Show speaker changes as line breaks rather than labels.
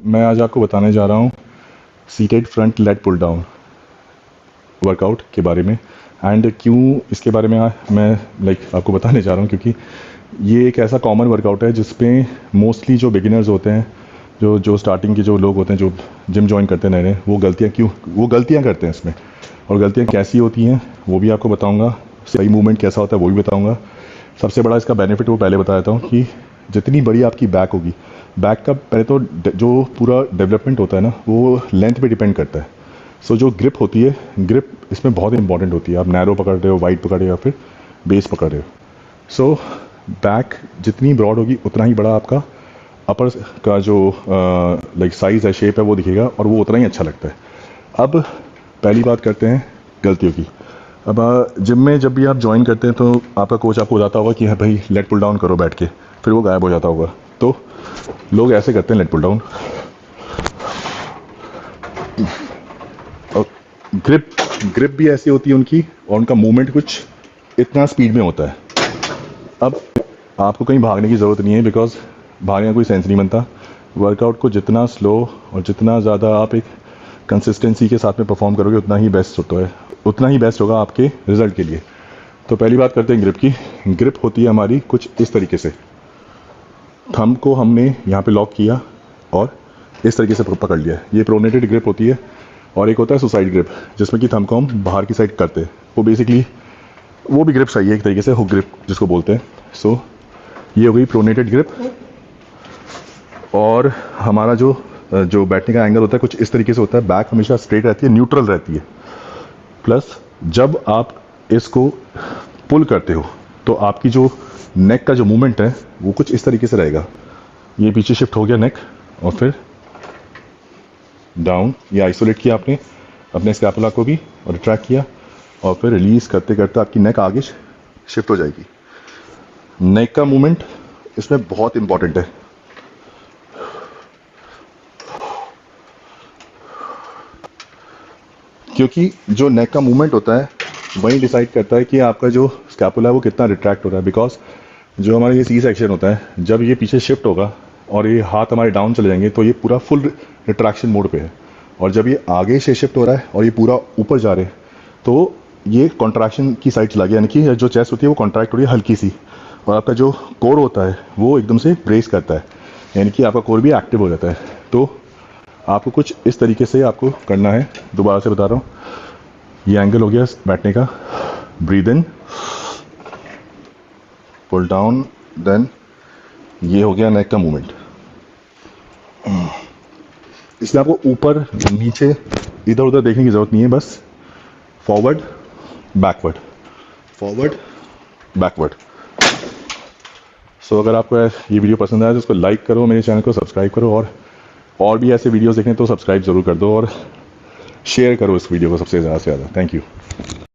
मैं आज आपको बताने जा रहा हूँ seated front lat pull down workout के बारे में। एंड क्यों इसके बारे में मैं आपको बताने जा रहा हूँ, क्योंकि ये एक ऐसा कॉमन वर्कआउट है जिसपे मोस्टली जो बिगिनर्स होते हैं, जो स्टार्टिंग के जो लोग होते हैं, जो जिम ज्वाइन करते हैं नए, वो गलतियाँ करते हैं इसमें। और गलतियाँ कैसी होती हैं वो भी आपको बताऊँगा, सही मूवमेंट कैसा होता है वो भी बताऊँगा। सबसे बड़ा इसका बेनिफिट वो पहले बता देता हूँ कि जितनी बड़ी आपकी बैक होगी, बैक का पहले तो जो पूरा डेवलपमेंट होता है ना, वो लेंथ पे डिपेंड करता है। सो जो ग्रिप होती है, ग्रिप इसमें बहुत इंपॉर्टेंट होती है। आप नैरो पकड़ रहे हो, वाइड पकड़ रहे हो या फिर बेस पकड़ रहे हो। सो बैक जितनी ब्रॉड होगी उतना ही बड़ा आपका अपर का जो साइज़ है, शेप है, वो दिखेगा और वो उतना ही अच्छा लगता है। अब पहली बात करते हैं गलतियों की। अब जिम में जब भी आप ज्वाइन करते हैं तो आपका कोच आपको बताता होगा कि हाँ भाई लेट पुल डाउन करो बैठ के, फिर वो गायब हो जाता होगा। तो लोग ऐसे करते हैं लेट पुल डाउन। और ग्रिप भी ऐसी होती है उनकी, और उनका मूवमेंट कुछ इतना स्पीड में होता है। अब आपको कहीं भागने की ज़रूरत नहीं है, बिकॉज भागने का कोई सेंस नहीं बनता। वर्कआउट को जितना स्लो और जितना ज़्यादा आप एक कंसिस्टेंसी के साथ में परफॉर्म करोगे उतना ही बेस्ट होगा आपके रिज़ल्ट के लिए। तो पहली बात करते हैं ग्रिप की। ग्रिप होती है हमारी कुछ इस तरीके से। थंब को हमने यहाँ पे लॉक किया और इस तरीके से पकड़ लिया। ये प्रोनेटेड ग्रिप होती है। और एक होता है सुसाइड ग्रिप, जिसमें कि थंब को हम बाहर की साइड करते हैं। वो बेसिकली वो भी ग्रिप सही है एक तरीके से, हुक ग्रिप जिसको बोलते हैं। सो ये हो गई प्रोनेटेड ग्रिप। और हमारा जो बैठने का एंगल होता है कुछ इस तरीके से होता है। बैक हमेशा स्ट्रेट रहती है, न्यूट्रल रहती है। प्लस जब आप इसको पुल करते हो तो आपकी जो नेक का जो मूवमेंट है वो कुछ इस तरीके से रहेगा। ये पीछे शिफ्ट हो गया नेक, और फिर डाउन। ये आइसोलेट किया आपने अपने स्कैपुला को भी और रिट्रैक्ट किया, और फिर रिलीज करते करते आपकी नेक आगे शिफ्ट हो जाएगी। नेक का मूवमेंट इसमें बहुत इंपॉर्टेंट है। क्योंकि जो नेक का मूवमेंट होता है वही डिसाइड करता है कि आपका जो स्कैपुला है वो कितना रिट्रैक्ट हो रहा है। बिकॉज जो हमारा ये सी सेक्शन होता है, जब ये पीछे शिफ्ट होगा और ये हाथ हमारे डाउन चले जाएंगे तो ये पूरा फुल रिट्रैक्शन मोड पे है। और जब ये आगे से शिफ्ट हो रहा है और ये पूरा ऊपर जा रहे हैं तो ये कॉन्ट्रैक्शन की साइड चला गया, यानी कि जो चेस्ट होती है वो कॉन्ट्रैक्ट हो रही है हल्की सी, और आपका जो कोर होता है वो एकदम से ब्रेस करता है, यानी कि आपका कोर भी एक्टिव हो जाता है। तो आपको कुछ इस तरीके से आपको करना है। दोबारा से बता रहा हूँ, ये एंगल हो गया बैठने का। Breathe in, pull down, then ये हो गया नेक का मूवमेंट। इसमें आपको ऊपर नीचे इधर उधर देखने की ज़रूरत नहीं है, बस फॉरवर्ड बैकवर्ड, फॉरवर्ड बैकवर्ड। सो अगर आपको ये वीडियो पसंद आया तो इसको लाइक करो, मेरे चैनल को सब्सक्राइब करो, और भी ऐसे वीडियोस देखने तो सब्सक्राइब ज़रूर कर दो, और शेयर करो इस वीडियो को सबसे ज़्यादा से ज़्यादा। Thank you.